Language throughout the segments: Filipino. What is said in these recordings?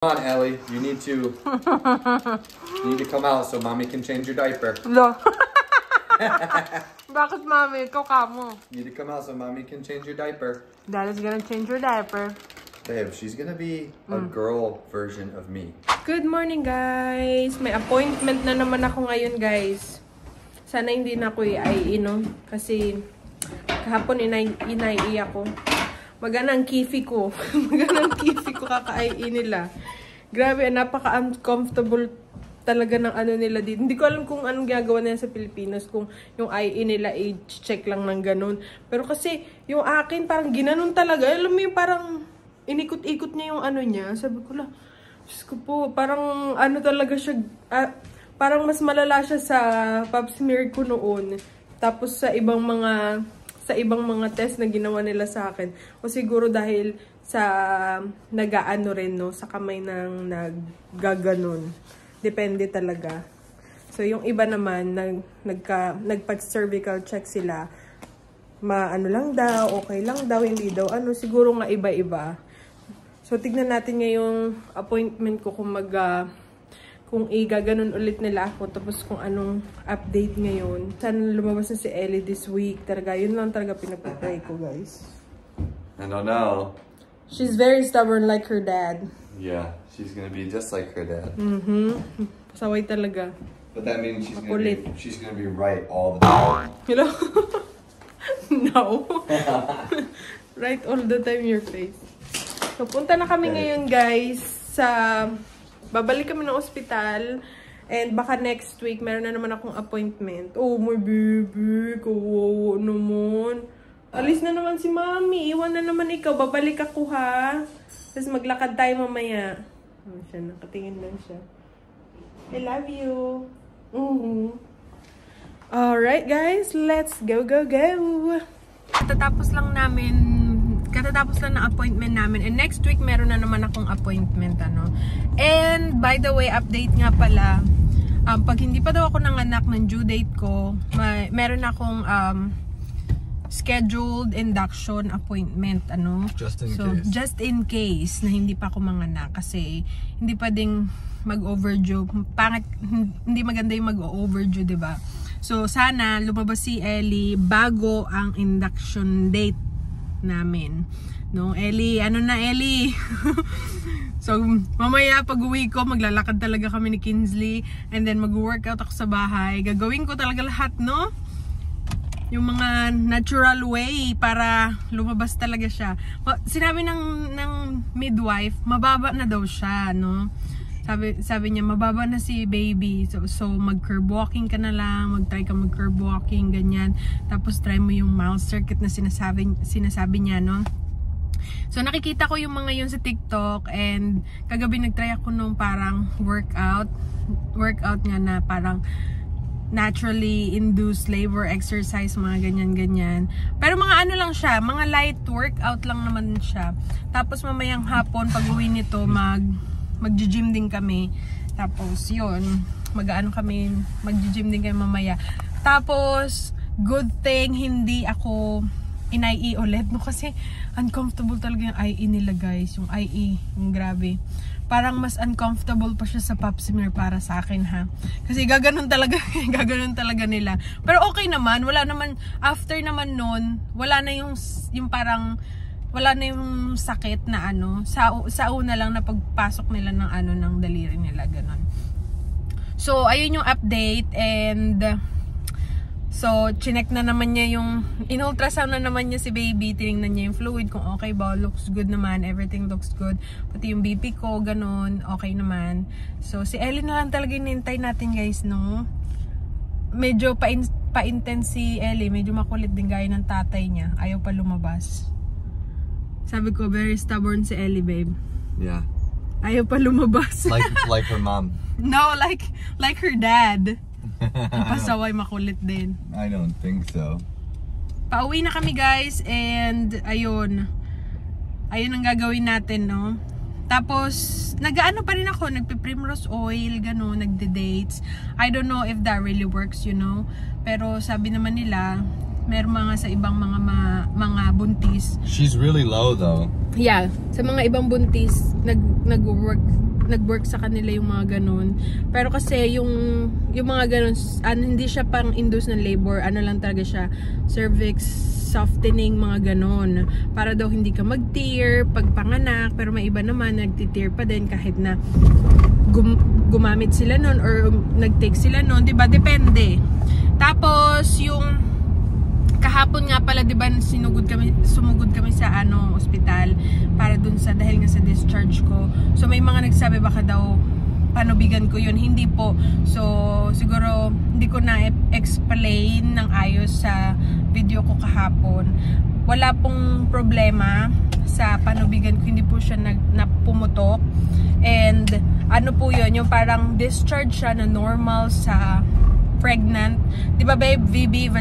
Come on, Ellie. You need to come out so mommy can change your diaper. No. Bakit, mami? Ikaw kamo. You need to come out so mommy can change your diaper. Daddy's gonna change your diaper. Babe, she's gonna be a girl version of me. Good morning, guys. May appointment na naman ako ngayon, guys. Sana hindi na ako iinom kasi kahapon inai ako. Maganang kifi ko. Maganang kifi ko kakaiin nila. Grabe, napaka-uncomfortable talaga ng ano nila dito. Hindi ko alam kung anong ginagawa nila sa Pilipinas, kung yung IE nila i-check lang ng ganun. Pero kasi yung akin parang ginanon talaga. Alam mo yung parang inikot-ikot niya yung ano niya. Sabi ko lang, Diyos ko po, parang ano talaga siya, parang mas malala siya sa pap smear ko noon. Tapos sa ibang mga test na ginawa nila sa akin. O siguro dahil sa nag-aano rin, no, sa kamay ng naggaganon. Depende talaga. So yung iba naman nagpa-cervical check sila. Maano lang daw, okay lang daw, hindi daw ano, siguro nga iba-iba. So tignan natin ngayong appointment ko kung gaganon ulit nila ako, tapos kung anong update ngayon. Sana lumabas na si Ellie this week. Talaga, yun lang talaga pinagpapray ko, guys. I don't know. She's very stubborn like her dad. Yeah, she's gonna be just like her dad. Pasaway talaga. But that means she's gonna be right all the time. Hello? No. Right all the time, your face. So, punta na kami ngayon, guys, babalik kami ng ospital, and baka next week meron na naman akong appointment. Oh, my baby, kawawa naman. Alis na naman si mami, iwan na naman ikaw, babalik ako ha. Tapos maglakad tayo mamaya. Oh, siya, nakatingin lang siya. I love you. Alright guys, let's go, go, go. Katatapos lang na appointment namin, and next week meron na naman akong appointment, ano. And by the way, update nga pala, pag hindi pa daw ako nanganak ng due date ko, meron akong scheduled induction appointment, ano. Just in case na hindi pa ako manganak, kasi hindi pa ding mag-overdue. Hindi maganda yung mag-overdue, 'di ba? So sana lumabas si Ellie bago ang induction date namin. No, Ellie, ano na Ellie? So, mamaya pag-uwi ko, maglalakad talaga kami ni Kinsley, and then mag-workout ako sa bahay. Gagawin ko talaga lahat, no? Yung mga natural way para lumabas talaga siya. Sinabi ng midwife, mababa na daw siya, no? Sabi niya, mababa na si baby. So mag-curb walking ka na lang, mag-try ka mag-curb walking, ganyan. Tapos try mo yung mild circuit na sinasabi niya, no? So nakikita ko yung mga yun sa TikTok, and kagabi nag-try ako nung parang workout nga na parang naturally induced labor exercise, mga ganyan. Pero mga ano lang siya, mga light workout lang naman siya. Tapos mamayang hapon, pag-uwi nito, mag-gym din kami. Tapos yun, mag-gym din kami mamaya. Tapos good thing hindi ako in-IE ulit, no, kasi uncomfortable talaga yung IE nila, guys. Yung IE, yung grabe. Parang mas uncomfortable pa siya sa pap smear para sa akin, ha. Kasi gaganon talaga nila. Pero okay naman, wala naman, after naman nun, wala na yung sakit na ano, sa una lang na pagpasok nila ng ano, ng daliri nila, ganon. So, ayun yung update, and so, chinek na naman niya in-ultrasound na naman niya si baby, tinignan niya yung fluid, kung okay ba, looks good naman, everything looks good. Pati yung BP ko, ganon, okay naman. So, si Ellie na lang talaga inintay natin, guys, no? Medyo pa-intense si Ellie, medyo makulit din gaya ng tatay niya, ayaw pa lumabas. Sabi ko, very stubborn si Ellie, babe. Yeah. Ayaw pa lumabas. Like her mom. No, like her dad. Pasaway, makulit din. I don't think so. Pauwi na kami, guys, and ayun ang gagawin natin, no. Tapos nag-ano pa rin ako, nagpe-primrose oil, gano'n, nagde-dates. I don't know if that really works, you know, pero sabi naman nila meron mga sa ibang mga buntis. She's really low though. Yeah, sa mga ibang buntis nag-work nag-work sa kanila yung mga ganun. Pero kasi yung mga ganun, hindi siya pang induce ng labor, ano lang talaga siya, cervix softening, mga ganun. Para daw hindi ka mag-tear pag panganak, pero may iba naman nagti-tear pa din kahit na gumamit sila nun or nag-take sila nun, diba? Depende. Tapos yung kahapon nga pala, 'di ba, sumugod kami sa ospital para dun sa dahil nga sa discharge ko. So may mga nagsabi baka daw panubigan ko 'yun. Hindi po. So siguro hindi ko na explain ng ayos sa video ko kahapon. Wala pong problema sa panubigan ko, hindi po siya napumutok. And ano po 'yun, yung parang discharge siya na normal sa pregnant. 'Di ba, babe? VB,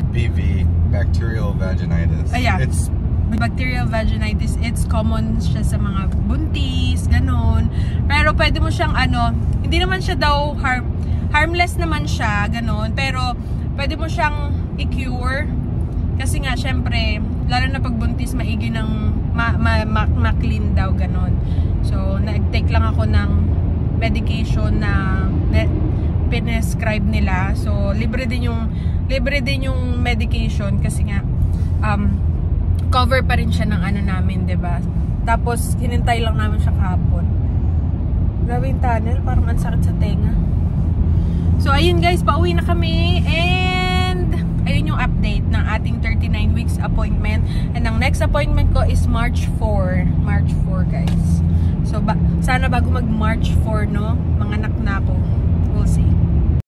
bacterial vaginitis. Yeah. It's bacterial vaginitis. It's common siya sa mga buntis, ganon. Pero pwede mo siyang hindi naman siya daw harmless naman siya, ganon. Pero pwede mo siyang i-cure. Kasi nga, syempre, lalo na pag buntis, maigi ng ma-clean daw, ganon. So, nag-take lang ako ng medication na pinescribe nila. So, libre din yung medication kasi nga cover pa rin siya ng namin, 'di ba? Tapos hinintay lang namin siya kahapon. Grabe yung tunnel, parang ang sakit sa tenga. So, ayun guys, pauwi na kami and ayun yung update ng ating 39 weeks appointment. And ang next appointment ko is March 4. March 4, guys. So, sana bago mag-March 4, no? Manganak na ako. We'll see.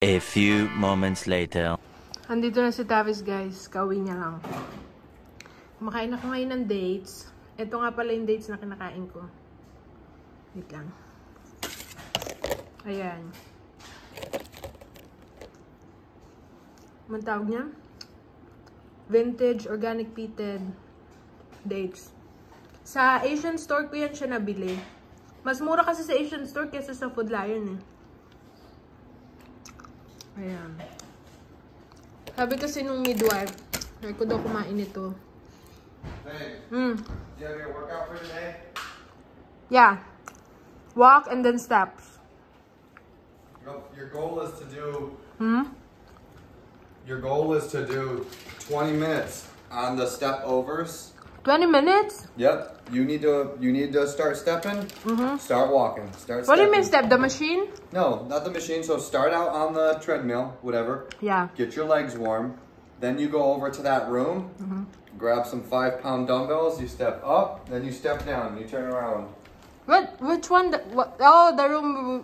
A few moments later. Andito na si Tavis, guys. Kauwi niya lang. Kumakain ako ngayon ng dates. Ito nga pala yung dates na kinakain ko. Wait lang. Ayan. Anong tawag niya? Vintage organic peated dates. Sa Asian store ko yan siya nabili. Mas mura kasi sa Asian store kaysa sa Food Lion, eh. Ayan. Sabi kasi nung midwife, try ko daw kumain ito. Hey, do you have your workout for today? Yeah. Walk and then steps. Your goal is to do... Your goal is to do 20 minutes on the step overs. 20 minutes? Yep. You need to start stepping. Start walking. Start stepping. What do you mean step? The machine? No, not the machine. So start out on the treadmill, whatever. Yeah. Get your legs warm. Then you go over to that room. Grab some 5-pound dumbbells. You step up. Then you step down. You turn around. Which one? Oh, the room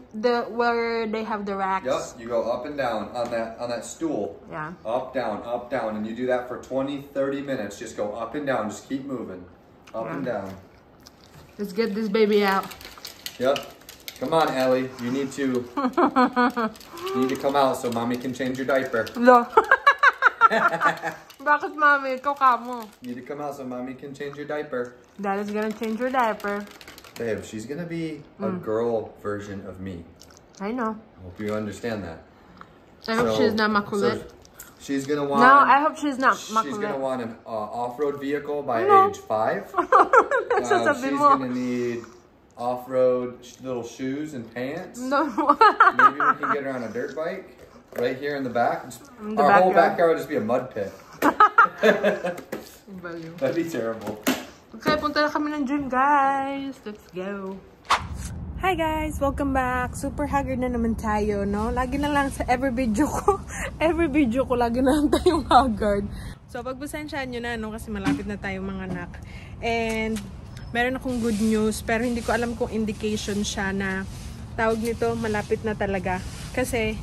where they have the racks. Yep. You go up and down on that stool. Yeah. Up, down, and you do that for 20, 30 minutes. Just go up and down. Just keep moving. Up and down. Let's get this baby out. Yep. Come on, Ellie. You need to come out so mommy can change your diaper. No. Bakit, mami? Ikaw kamo. You need to come out so mommy can change your diaper. Daddy's gonna change your diaper. Babe, she's gonna be a girl version of me. I know. I hope you understand that. I hope she's not makulit. So she's gonna want. No, I hope she's not makulit. She's gonna want an off-road vehicle by age 5. She's gonna need off-road little shoes and pants. No. Maybe we can get her on a dirt bike right here in the back. Our whole backyard would just be a mud pit. That'd be terrible. Okay, punta na kami ng gym, guys. Let's go. Hi guys, welcome back. Super haggard na naman tayo, no? Lagi na lang sa every video ko lagi na lang tayong haggard. So, pagpasensyahan nyo na, no? Kasi malapit na tayong mga anak. And, meron akong good news, pero hindi ko alam kung indication siya na tawag nito, malapit na talaga. Kasi,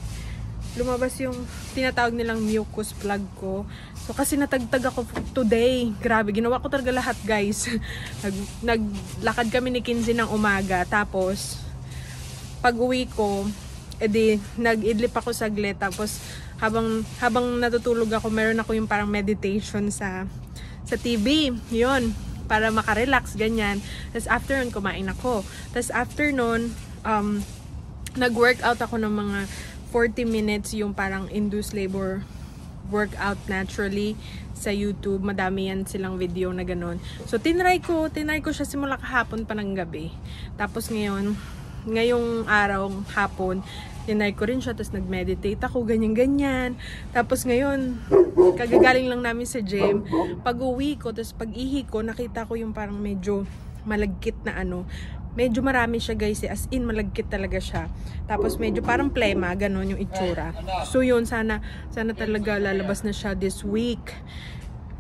lumabas yung tinatawag nilang mucus plug ko. So, kasi natagtag ako today. Grabe, ginawa ko talaga lahat, guys. Naglakad kami ni Kinsey ng umaga. Tapos, pag uwi ko, edi, nag-idlip ako saglit. Tapos, habang natutulog ako, meron ako yung parang meditation sa TV. Yun, para makarelax, ganyan. Tapos, after nun, kumain ako. Tapos, after nun, nag-workout ako ng mga 40 minutes, yung parang induced labor workout naturally sa YouTube. Madami yan silang video na ganun. So, tinry ko siya simula kahapon pa ng gabi. Tapos ngayon, ngayong araw, hapon, dinay ko rin siya, tapos nag-meditate ako, ganyan-ganyan. Tapos ngayon, kagagaling lang namin sa gym. Pag-uwi ko, tapos pag-ihi ko, nakita ko yung parang medyo malagkit na ano. Medyo marami siya guys, as in malagkit talaga siya. Tapos medyo parang plema, ganon yung itsura. So yun, sana talaga lalabas na siya this week.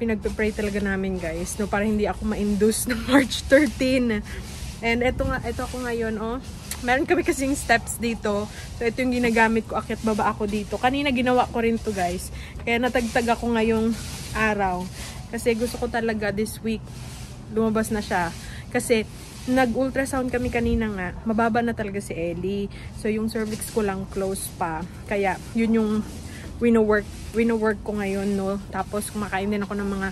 Pinagpe-pray talaga namin guys, no, para hindi ako ma-induce ng March 13. And ito ako ngayon, oh. Meron kami kasing steps dito. So ito yung ginagamit ko, akyat baba ako dito. Kanina ginawa ko rin to guys. Kaya natagtag ako ngayong araw. Kasi gusto ko talaga this week lumabas na siya. Kasi nag-ultrasound kami kanina nga, mababa na talaga si Ellie. So yung cervix ko lang close pa. Kaya yun yung wino-work ko ngayon, no. Tapos kumakain din ako ng mga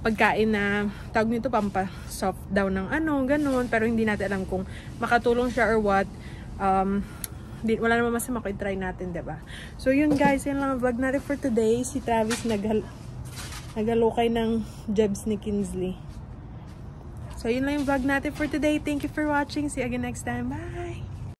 pagkain na tawag nito pampa-soft down ng ano, ganun. Pero hindi natin alam kung makatulong siya or what. Wala naman masama kung i-try natin, diba? So yun guys, yun lang ang vlog natin for today. Si Travis naghalukay ng jebs ni Kinsley. So, yun lang yung vlog natin for today. Thank you for watching. See you again next time. Bye!